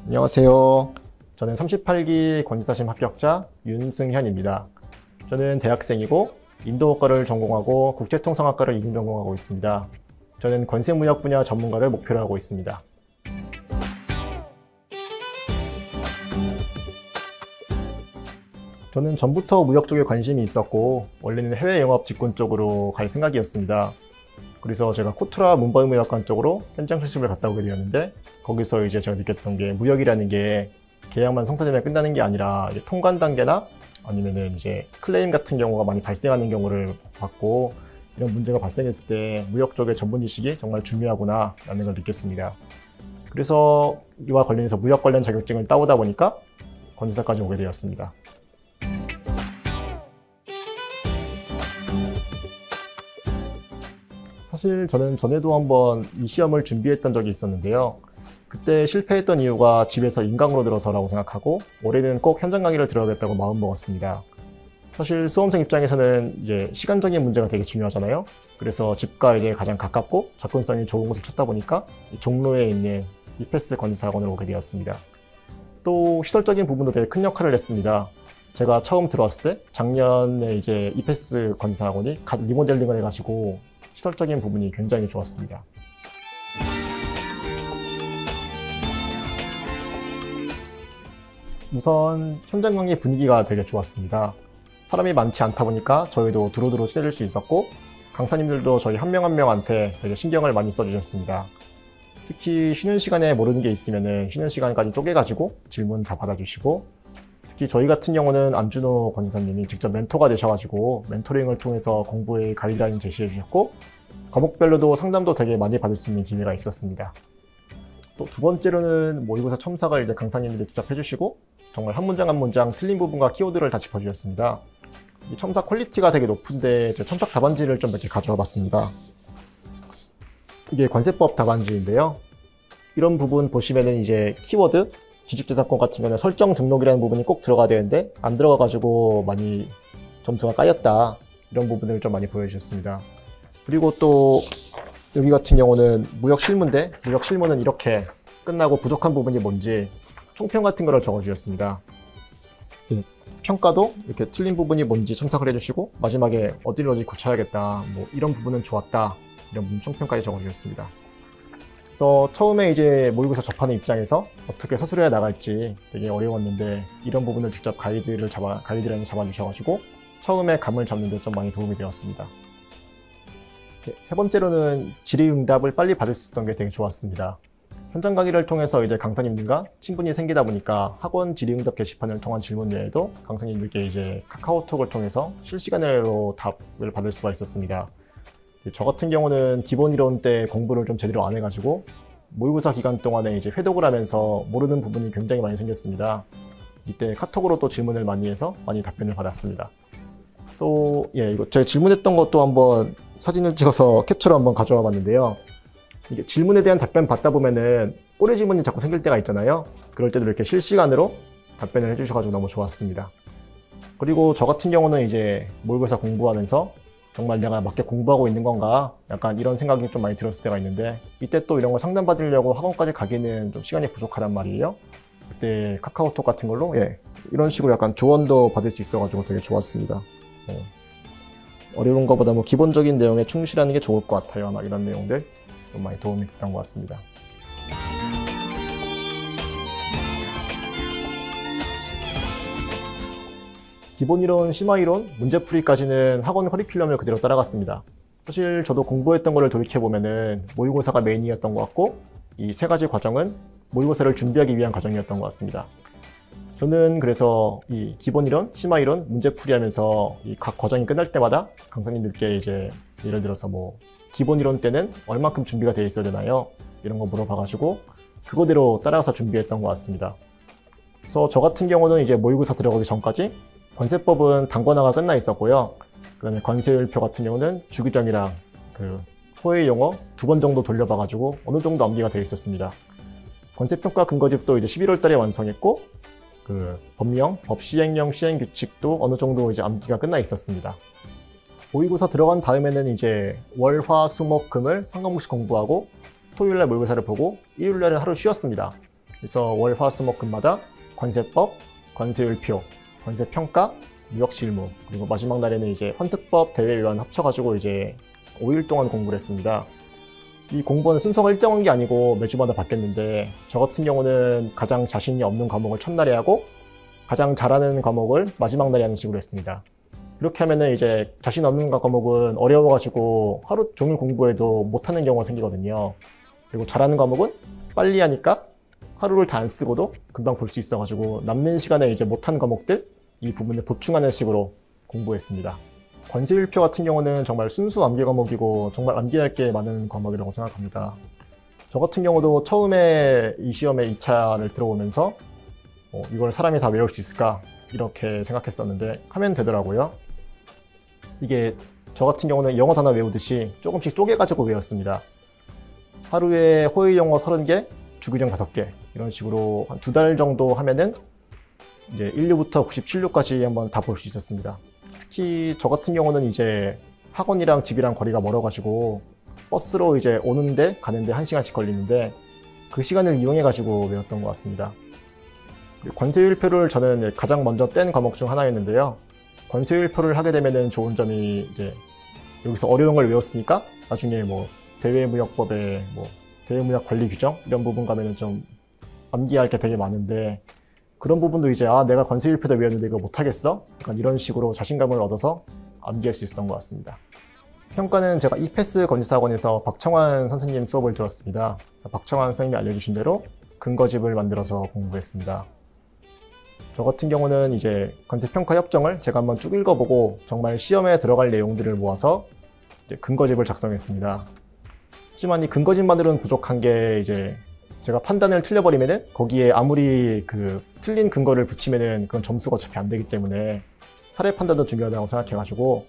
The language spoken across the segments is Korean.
안녕하세요. 저는 38기 권지사심 합격자 윤승현입니다. 저는 대학생이고 인도어과를 전공하고 국제통상학과를 이중 전공하고 있습니다. 저는 관세무역 분야 전문가를 목표로 하고 있습니다. 저는 전부터 무역 쪽에 관심이 있었고 원래는 해외 영업 직군 쪽으로 갈 생각이었습니다. 그래서 제가 코트라 문방무역관 쪽으로 현장 실습을 갔다 오게 되었는데, 거기서 이제 제가 느꼈던 게 무역이라는 게 계약만 성사되면 끝나는 게 아니라 통관 단계나 아니면은 이제 클레임 같은 경우가 많이 발생하는 경우를 봤고, 이런 문제가 발생했을 때 무역 쪽의 전문 지식이 정말 중요하구나 라는 걸 느꼈습니다. 그래서 이와 관련해서 무역 관련 자격증을 따오다 보니까 권지사까지 오게 되었습니다. 사실 저는 전에도 한번 이 시험을 준비했던 적이 있었는데요. 그때 실패했던 이유가 집에서 인강으로 들어서라고 생각하고 올해는 꼭 현장 강의를 들어야겠다고 마음먹었습니다. 사실 수험생 입장에서는 이제 시간적인 문제가 되게 중요하잖아요. 그래서 집과 이제 가장 가깝고 접근성이 좋은 곳을 찾다 보니까 종로에 있는 이패스 권지사학원을 오게 되었습니다. 또 시설적인 부분도 되게 큰 역할을 했습니다. 제가 처음 들어왔을 때 작년에 이제 이패스 권지사학원이 리모델링을 해가지고 시설적인 부분이 굉장히 좋았습니다. 우선 현장 강의 분위기가 되게 좋았습니다. 사람이 많지 않다 보니까 저희도 두루두루 친해질 수 있었고, 강사님들도 저희 한 명 한 명한테 되게 신경을 많이 써주셨습니다. 특히 쉬는 시간에 모르는 게 있으면 쉬는 시간까지 쪼개가지고 질문 다 받아주시고, 특히 저희 같은 경우는 안준호 권지사님이 직접 멘토가 되셔가지고 멘토링을 통해서 공부의 가이드라인 제시해 주셨고, 과목별로도 상담도 되게 많이 받을 수 있는 기회가 있었습니다. 또 두 번째로는 모의고사 첨삭을 이제 강사님들이 직접 해주시고, 정말 한 문장 한 문장 틀린 부분과 키워드를 다 짚어주셨습니다. 이 첨삭 퀄리티가 되게 높은데 제 첨삭 답안지를 좀 이렇게 가져와 봤습니다. 이게 관세법 답안지인데요. 이런 부분 보시면은 이제 키워드, 지식재산권 같은 경우는 설정 등록이라는 부분이 꼭 들어가야 되는데 안 들어가가지고 많이 점수가 까였다, 이런 부분을 좀 많이 보여주셨습니다. 그리고 또 여기 같은 경우는 무역 실무인데, 무역 실무는 이렇게 끝나고 부족한 부분이 뭔지 총평 같은 거를 적어주셨습니다. 평가도 이렇게 틀린 부분이 뭔지 첨삭을 해주시고, 마지막에 어디 고쳐야겠다, 뭐 이런 부분은 좋았다, 이런 부분 총평까지 적어주셨습니다. 그래서 처음에 이제 모의고사 접하는 입장에서 어떻게 서술해 나갈지 되게 어려웠는데, 이런 부분을 직접 가이드라인을 잡아주셔가지고 처음에 감을 잡는 데 좀 많이 도움이 되었습니다. 세 번째로는 질의응답을 빨리 받을 수 있던 게 되게 좋았습니다. 현장 강의를 통해서 이제 강사님들과 친분이 생기다 보니까 학원 질의응답 게시판을 통한 질문 외에도 강사님들께 이제 카카오톡을 통해서 실시간으로 답을 받을 수가 있었습니다. 저 같은 경우는 기본 이론 때 공부를 좀 제대로 안 해가지고 모의고사 기간 동안에 이제 회독을 하면서 모르는 부분이 굉장히 많이 생겼습니다. 이때 카톡으로 또 질문을 많이 해서 많이 답변을 받았습니다. 또 이거 제가 질문했던 것도 한번 사진을 찍어서 캡처를 한번 가져와 봤는데요. 이게 질문에 대한 답변 받다 보면은 꼬리 질문이 자꾸 생길 때가 있잖아요. 그럴 때도 이렇게 실시간으로 답변을 해주셔가지고 너무 좋았습니다. 그리고 저 같은 경우는 이제 모의고사 공부하면서 정말 내가 맞게 공부하고 있는 건가, 약간 이런 생각이 좀 많이 들었을 때가 있는데, 이때 또 이런 거 상담받으려고 학원까지 가기는 좀 시간이 부족하단 말이에요. 그때 카카오톡 같은 걸로 이런 식으로 약간 조언도 받을 수 있어가지고 되게 좋았습니다. 어려운 것보다 뭐 기본적인 내용에 충실하는 게 좋을 것 같아요. 막 이런 내용들 좀 많이 도움이 됐던 것 같습니다. 기본이론, 심화이론, 문제풀이까지는 학원 커리큘럼을 그대로 따라갔습니다. 사실 저도 공부했던 거를 돌이켜보면은 모의고사가 메인이었던 것 같고, 이 세 가지 과정은 모의고사를 준비하기 위한 과정이었던 것 같습니다. 저는 그래서 이 기본이론, 심화이론, 문제풀이 하면서 이 각 과정이 끝날 때마다 강사님들께 이제 예를 들어서 뭐 기본이론 때는 얼만큼 준비가 되어 있어야 되나요? 이런 거 물어봐가지고 그거대로 따라가서 준비했던 것 같습니다. 그래서 저 같은 경우는 이제 모의고사 들어가기 전까지 관세법은 단권화가 끝나 있었고요. 그 다음에 관세율표 같은 경우는 주기점이랑 그 호의 용어 2번 정도 돌려봐가지고 어느 정도 암기가 되어 있었습니다. 관세평가 근거집도 이제 11월 달에 완성했고, 그 법령, 법시행령 시행규칙도 어느 정도 이제 암기가 끝나 있었습니다. 모의고사 들어간 다음에는 이제 월, 화, 수, 목, 금을 한 과목씩 공부하고 토요일날 모의고사를 보고 일요일날은 하루 쉬었습니다. 그래서 월, 화, 수, 목, 금마다 관세법, 관세율표, 관세평가, 무역실무, 그리고 마지막 날에는 이제 환특법 대외위원 합쳐가지고 이제 5일 동안 공부를 했습니다. 이 공부는 순서가 일정한 게 아니고 매주마다 바뀌었는데 저 같은 경우는 가장 자신이 없는 과목을 첫날에 하고 가장 잘하는 과목을 마지막 날에 하는 식으로 했습니다. 이렇게 하면은 이제 자신 없는 과목은 어려워가지고 하루 종일 공부해도 못하는 경우가 생기거든요. 그리고 잘하는 과목은 빨리 하니까 하루를 다 안 쓰고도 금방 볼 수 있어가지고 남는 시간에 이제 못한 과목들 이 부분을 보충하는 식으로 공부했습니다. 관세율표 같은 경우는 정말 순수 암기 과목이고 정말 암기할 게 많은 과목이라고 생각합니다. 저 같은 경우도 처음에 이 시험에 2차를 들어오면서 이걸 사람이 다 외울 수 있을까 이렇게 생각했었는데 하면 되더라고요. 이게 저 같은 경우는 영어 단어 외우듯이 조금씩 쪼개가지고 외웠습니다. 하루에 호의 영어 30개, 주규정 5개 이런 식으로 한 2달 정도 하면은 이제 1류부터 97류까지 한번 다 볼 수 있었습니다. 특히 저 같은 경우는 이제 학원이랑 집이랑 거리가 멀어가지고 버스로 이제 오는데 가는데 1시간씩 걸리는데 그 시간을 이용해가지고 외웠던 것 같습니다. 관세율표를 저는 가장 먼저 뗀 과목 중 하나였는데요. 관세율표를 하게 되면은 좋은 점이 이제 여기서 어려운 걸 외웠으니까 나중에 뭐 대외무역법의 뭐 대외무역 관리 규정 이런 부분 가면은 좀 암기할 게 되게 많은데 그런 부분도 이제 내가 관세율표도 외웠는데 이거 못하겠어? 약간 이런 식으로 자신감을 얻어서 암기할 수 있었던 것 같습니다. 평가는 제가 이패스 건지사학원에서 박청환 선생님 수업을 들었습니다. 박청환 선생님이 알려주신 대로 근거집을 만들어서 공부했습니다. 저 같은 경우는 이제 관세평가 협정을 제가 한번 쭉 읽어보고 정말 시험에 들어갈 내용들을 모아서 이제 근거집을 작성했습니다. 하지만 이 근거집만으로는 부족한 게 이제 제가 판단을 틀려버리면은 거기에 아무리 그 틀린 근거를 붙이면은 그건 점수가 어차피 안 되기 때문에 사례 판단도 중요하다고 생각해가지고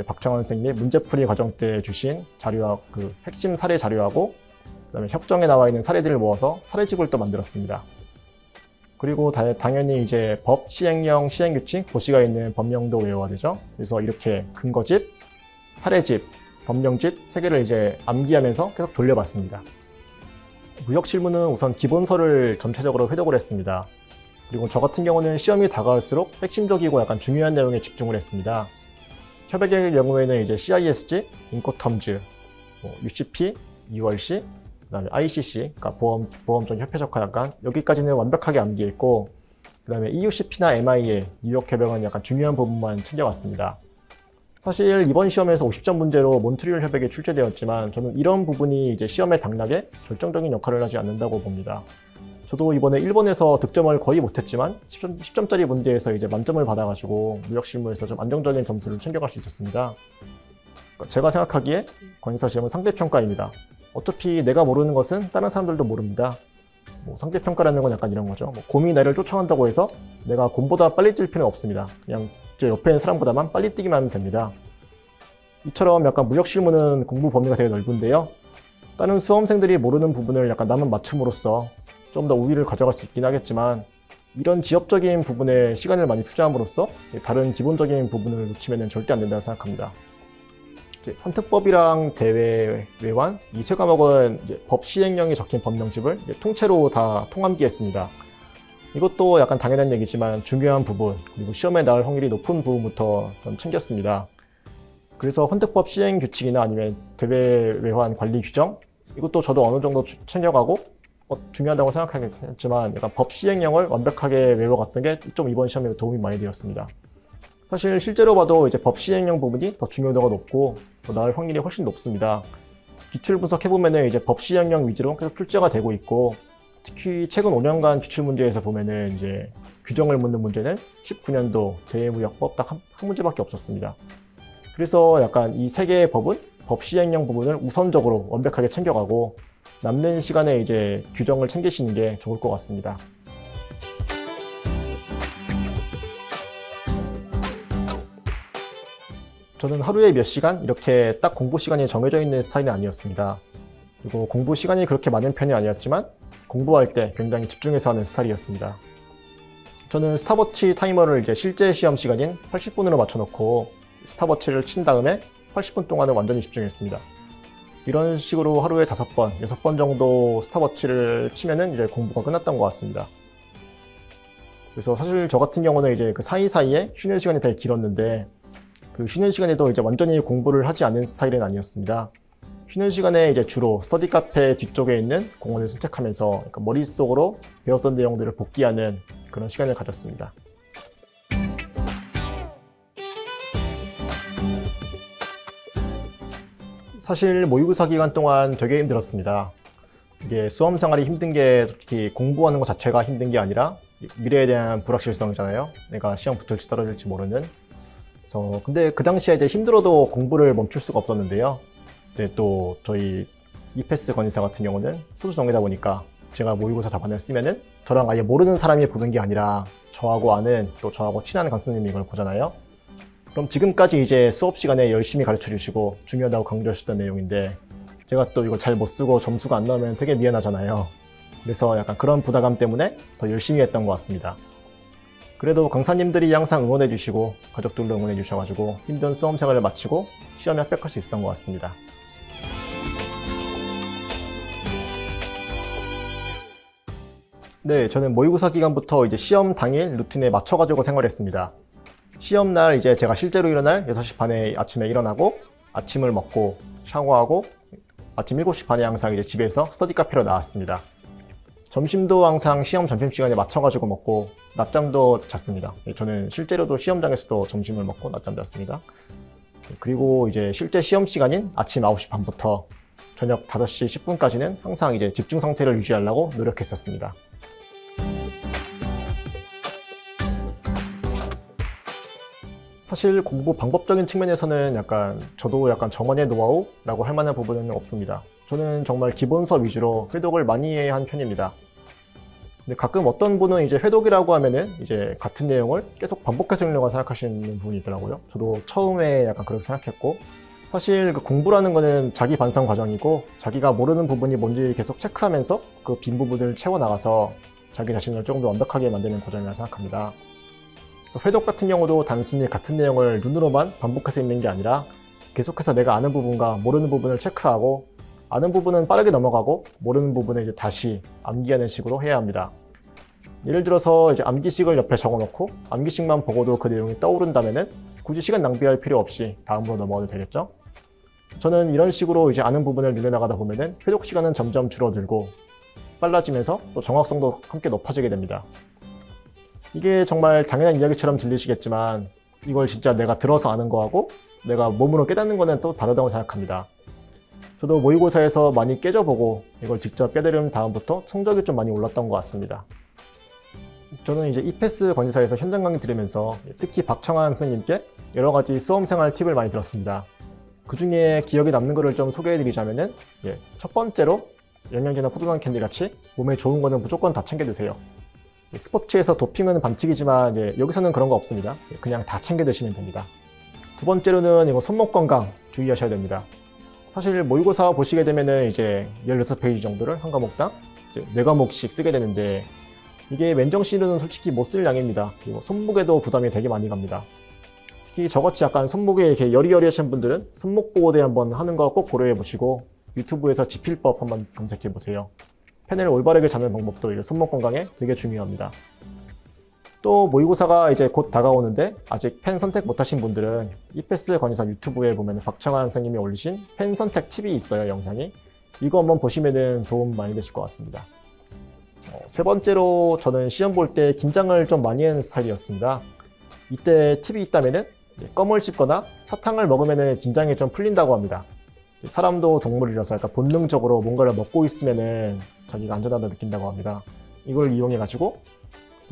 박청환 선생님이 문제풀이 과정 때 주신 자료와 그 핵심 사례 자료하고 그다음에 협정에 나와 있는 사례들을 모아서 사례집을 또 만들었습니다. 그리고 당연히 이제 법, 시행령, 시행규칙, 고시가 있는 법령도 외워야 되죠. 그래서 이렇게 근거집, 사례집, 법령집 3개를 이제 암기하면서 계속 돌려봤습니다. 무역실무는 우선 기본서를 전체적으로 회독을 했습니다. 그리고 저 같은 경우는 시험이 다가올수록 핵심적이고 약간 중요한 내용에 집중을 했습니다. 협약의 경우에는 이제 CISG, 인코텀즈, UCP, URC, 그다음에 ICC, 그러니까 보험적 협회적 약관 여기까지는 완벽하게 암기했고 그다음에 EUCP나 MIA, 뉴욕협약은 약간 중요한 부분만 챙겨왔습니다. 사실 이번 시험에서 50점 문제로 몬트리올 협약이 출제되었지만 저는 이런 부분이 이제 시험의 당락에 결정적인 역할을 하지 않는다고 봅니다. 저도 이번에 일본에서 득점을 거의 못했지만 10점짜리 문제에서 이제 만점을 받아가지고 무역실무에서 좀 안정적인 점수를 챙겨갈 수 있었습니다. 제가 생각하기에 관세사 시험은 상대평가입니다. 어차피 내가 모르는 것은 다른 사람들도 모릅니다. 상대평가라는 건 약간 이런 거죠. 곰이 나를 쫓아간다고 해서 내가 곰보다 빨리 뛸 필요는 없습니다. 그냥 저 옆에 있는 사람보다만 빨리 뛰기만 하면 됩니다. 이처럼 약간 무역실무는 공부 범위가 되게 넓은데요. 다른 수험생들이 모르는 부분을 약간 남은 맞춤으로써 좀 더 우위를 가져갈 수 있긴 하겠지만 이런 지엽적인 부분에 시간을 많이 투자함으로써 다른 기본적인 부분을 놓치면 절대 안 된다고 생각합니다. 환특법이랑 대외외환 이 3과목은 이제 법 시행령이 적힌 법령집을 통째로 다 통암기했습니다. 이것도 약간 당연한 얘기지만 중요한 부분 그리고 시험에 나올 확률이 높은 부분부터 좀 챙겼습니다. 그래서 환특법 시행 규칙이나 아니면 대외외환 관리 규정 이것도 저도 어느 정도 챙겨가고 중요하다고 생각하겠지만 약간 법 시행령을 완벽하게 외워갔던 게 좀 이번 시험에 도움이 많이 되었습니다. 사실 실제로 봐도 이제 법 시행령 부분이 더 중요도가 높고 더 나을 확률이 훨씬 높습니다. 기출 분석해보면은 이제 법 시행령 위주로 계속 출제가 되고 있고 특히 최근 5년간 기출 문제에서 보면은 이제 규정을 묻는 문제는 19년도 대외무역법 딱 한 문제밖에 없었습니다. 그래서 약간 이 3개의 법은 법 시행령 부분을 우선적으로 완벽하게 챙겨가고 남는 시간에 이제 규정을 챙기시는 게 좋을 것 같습니다. 저는 하루에 몇 시간 이렇게 딱 공부 시간이 정해져 있는 스타일은 아니었습니다. 그리고 공부 시간이 그렇게 많은 편이 아니었지만 공부할 때 굉장히 집중해서 하는 스타일이었습니다. 저는 스탑워치 타이머를 이제 실제 시험 시간인 80분으로 맞춰놓고 스탑워치를 친 다음에 80분 동안은 완전히 집중했습니다. 이런 식으로 하루에 5번, 6번 정도 스탑워치를 치면은 이제 공부가 끝났던 것 같습니다. 그래서 사실 저 같은 경우는 이제 그 사이사이에 쉬는 시간이 되게 길었는데, 그 쉬는 시간에도 이제 완전히 공부를 하지 않는 스타일은 아니었습니다. 쉬는 시간에 이제 주로 스터디 카페 뒤쪽에 있는 공원을 산책하면서 그러니까 머릿속으로 배웠던 내용들을 복기하는 그런 시간을 가졌습니다. 사실 모의고사 기간 동안 되게 힘들었습니다. 이게 수험 생활이 힘든 게 솔직히 공부하는 것 자체가 힘든 게 아니라 미래에 대한 불확실성이잖아요. 내가 시험 붙을지 떨어질지 모르는. 그래서 근데 그 당시에 이제 힘들어도 공부를 멈출 수가 없었는데요. 근데 또 저희 이패스 권위사 같은 경우는 소수정예다 보니까 제가 모의고사 답안을 쓰면은 저랑 아예 모르는 사람이 보는 게 아니라 저하고 아는 또 저하고 친한 강사님이 이걸 보잖아요. 그럼 지금까지 이제 수업 시간에 열심히 가르쳐 주시고 중요하다고 강조하셨던 내용인데 제가 또 이거 잘 못 쓰고 점수가 안 나오면 되게 미안하잖아요. 그래서 약간 그런 부담감 때문에 더 열심히 했던 것 같습니다. 그래도 강사님들이 항상 응원해 주시고 가족들도 응원해 주셔가지고 힘든 수험 생활을 마치고 시험에 합격할 수 있었던 것 같습니다. 네, 저는 모의고사 기간부터 이제 시험 당일 루틴에 맞춰가지고 생활했습니다. 시험날 이제 제가 실제로 일어날 6시 반에 아침에 일어나고 아침을 먹고 샤워하고 아침 7시 반에 항상 이제 집에서 스터디 카페로 나왔습니다. 점심도 항상 시험 점심시간에 맞춰가지고 먹고 낮잠도 잤습니다. 저는 실제로도 시험장에서도 점심을 먹고 낮잠 잤습니다. 그리고 이제 실제 시험 시간인 아침 9시 반부터 저녁 5시 10분까지는 항상 이제 집중 상태를 유지하려고 노력했었습니다. 사실 공부 방법적인 측면에서는 저도 약간 저만의 노하우라고 할 만한 부분은 없습니다. 저는 정말 기본서 위주로 회독을 많이 한 편입니다. 근데 가끔 어떤 분은 이제 회독이라고 하면은 이제 같은 내용을 계속 반복해서 읽는다고 생각하시는 분이 있더라고요. 저도 처음에 약간 그렇게 생각했고, 사실 그 공부라는 거는 자기 반성 과정이고 자기가 모르는 부분이 뭔지 계속 체크하면서 그 빈 부분을 채워나가서 자기 자신을 조금 더 완벽하게 만드는 과정이라고 생각합니다. 그래서 회독 같은 경우도 단순히 같은 내용을 눈으로만 반복해서 읽는 게 아니라 계속해서 내가 아는 부분과 모르는 부분을 체크하고 아는 부분은 빠르게 넘어가고 모르는 부분을 이제 다시 암기하는 식으로 해야 합니다. 예를 들어서 이제 암기식을 옆에 적어놓고 암기식만 보고도 그 내용이 떠오른다면은 굳이 시간 낭비할 필요 없이 다음으로 넘어가도 되겠죠? 저는 이런 식으로 이제 아는 부분을 늘려나가다 보면은 회독 시간은 점점 줄어들고 빨라지면서 또 정확성도 함께 높아지게 됩니다. 이게 정말 당연한 이야기처럼 들리시겠지만 이걸 진짜 내가 들어서 아는 거하고 내가 몸으로 깨닫는 거는 또 다르다고 생각합니다. 저도 모의고사에서 많이 깨져보고 이걸 직접 깨달은 다음부터 성적이 좀 많이 올랐던 것 같습니다. 저는 이제 이패스 권위사에서 현장 강의 들으면서 특히 박청환 선생님께 여러 가지 수험생활 팁을 많이 들었습니다. 그 중에 기억에 남는 거를 좀 소개해드리자면은 첫 번째로 영양제나 포도당 캔디 같이 몸에 좋은 거는 무조건 다 챙겨 드세요. 스포츠에서 도핑은 반칙이지만 여기서는 그런 거 없습니다. 그냥 다 챙겨 드시면 됩니다. 두 번째로는 이거 손목 건강 주의하셔야 됩니다. 사실 모의고사 보시게 되면은 이제 16페이지 정도를 한 과목당 4과목씩 쓰게 되는데 이게 맨정신으로는 솔직히 못 쓸 양입니다. 그리고 손목에도 부담이 되게 많이 갑니다. 특히 저같이 약간 손목에 이렇게 여리여리하신 분들은 손목 보호대 한번 하는 거 꼭 고려해 보시고 유튜브에서 지필법 한번 검색해 보세요. 펜을 올바르게 잡는 방법도 손목 건강에 되게 중요합니다. 또 모의고사가 이제 곧 다가오는데 아직 펜 선택 못하신 분들은 이패스 권위사 유튜브에 보면 박청환 선생님이 올리신 펜 선택 팁이 있어요, 영상이. 이거 한번 보시면 도움 많이 되실 것 같습니다. 세 번째로 저는 시험 볼 때 긴장을 좀 많이 하는 스타일이었습니다. 이때 팁이 있다면은 껌을 씹거나 사탕을 먹으면 긴장이 좀 풀린다고 합니다. 사람도 동물이라서 약간 본능적으로 뭔가를 먹고 있으면은 자기가 안전하다 느낀다고 합니다. 이걸 이용해 가지고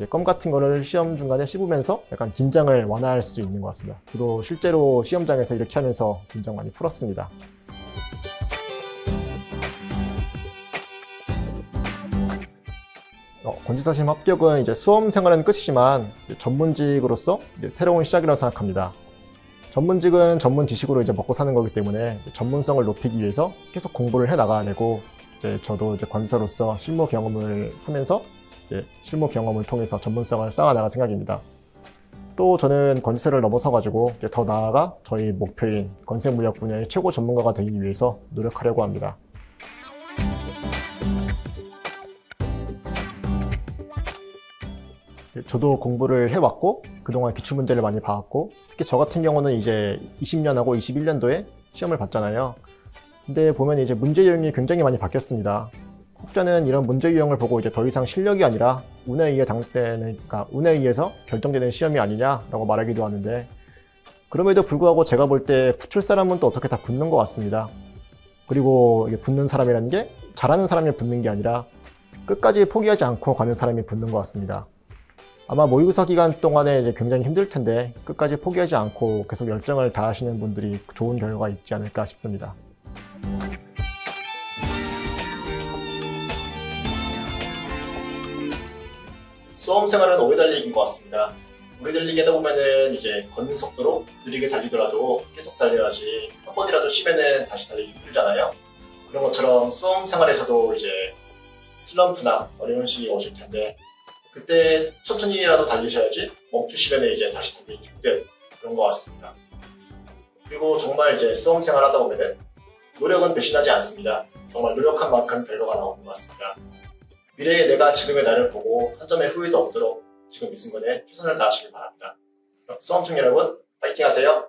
껌 같은 거를 시험 중간에 씹으면서 약간 긴장을 완화할 수 있는 것 같습니다. 저도 실제로 시험장에서 이렇게 하면서 긴장 많이 풀었습니다. 권지사 시험 합격은 이제 수험 생활은 끝이지만 전문직으로서 새로운 시작이라고 생각합니다. 전문직은 전문 지식으로 이제 먹고 사는 거기 때문에 전문성을 높이기 위해서 계속 공부를 해 나가야 되고 저도 이제 권지사로서 실무 경험을 하면서 실무 경험을 통해서 전문성을 쌓아 나갈 생각입니다. 또 저는 건설을 넘어서가지고 이제 더 나아가 저희 목표인 건설무역 분야의 최고 전문가가 되기 위해서 노력하려고 합니다. 저도 공부를 해왔고 그동안 기출문제를 많이 봐왔고 특히 저 같은 경우는 이제 20년하고 21년도에 시험을 봤잖아요. 근데 보면 이제 문제 유형이 굉장히 많이 바뀌었습니다. 혹자는 이런 문제 유형을 보고 이제 더 이상 실력이 아니라 운에 의해 그러니까 운에 의해서 결정되는 시험이 아니냐라고 말하기도 하는데, 그럼에도 불구하고 제가 볼 때 붙을 사람은 또 어떻게 다 붙는 것 같습니다. 그리고 이게 붙는 사람이라는 게 잘하는 사람이 붙는 게 아니라 끝까지 포기하지 않고 가는 사람이 붙는 것 같습니다. 아마 모의고사 기간 동안에 이제 굉장히 힘들 텐데 끝까지 포기하지 않고 계속 열정을 다하시는 분들이 좋은 결과가 있지 않을까 싶습니다. 수험 생활은 오래 달리기인 것 같습니다. 오래 달리기 하다 보면은 이제 걷는 속도로 느리게 달리더라도 계속 달려야지 한 번이라도 쉬면은 다시 달리기 힘들잖아요. 그런 것처럼 수험 생활에서도 이제 슬럼프나 어려운 시기가 오실 텐데 그때 천천히라도 달리셔야지 멈추시면 이제 다시 달리기 힘든 그런 것 같습니다. 그리고 정말 이제 수험 생활 하다 보면은 노력은 배신하지 않습니다. 정말 노력한 만큼 결과가 나오는 것 같습니다. 미래의 내가 지금의 나를 보고 한 점의 후회도 없도록 지금 이 순간에 최선을 다하시길 바랍니다. 수험생 여러분, 파이팅 하세요!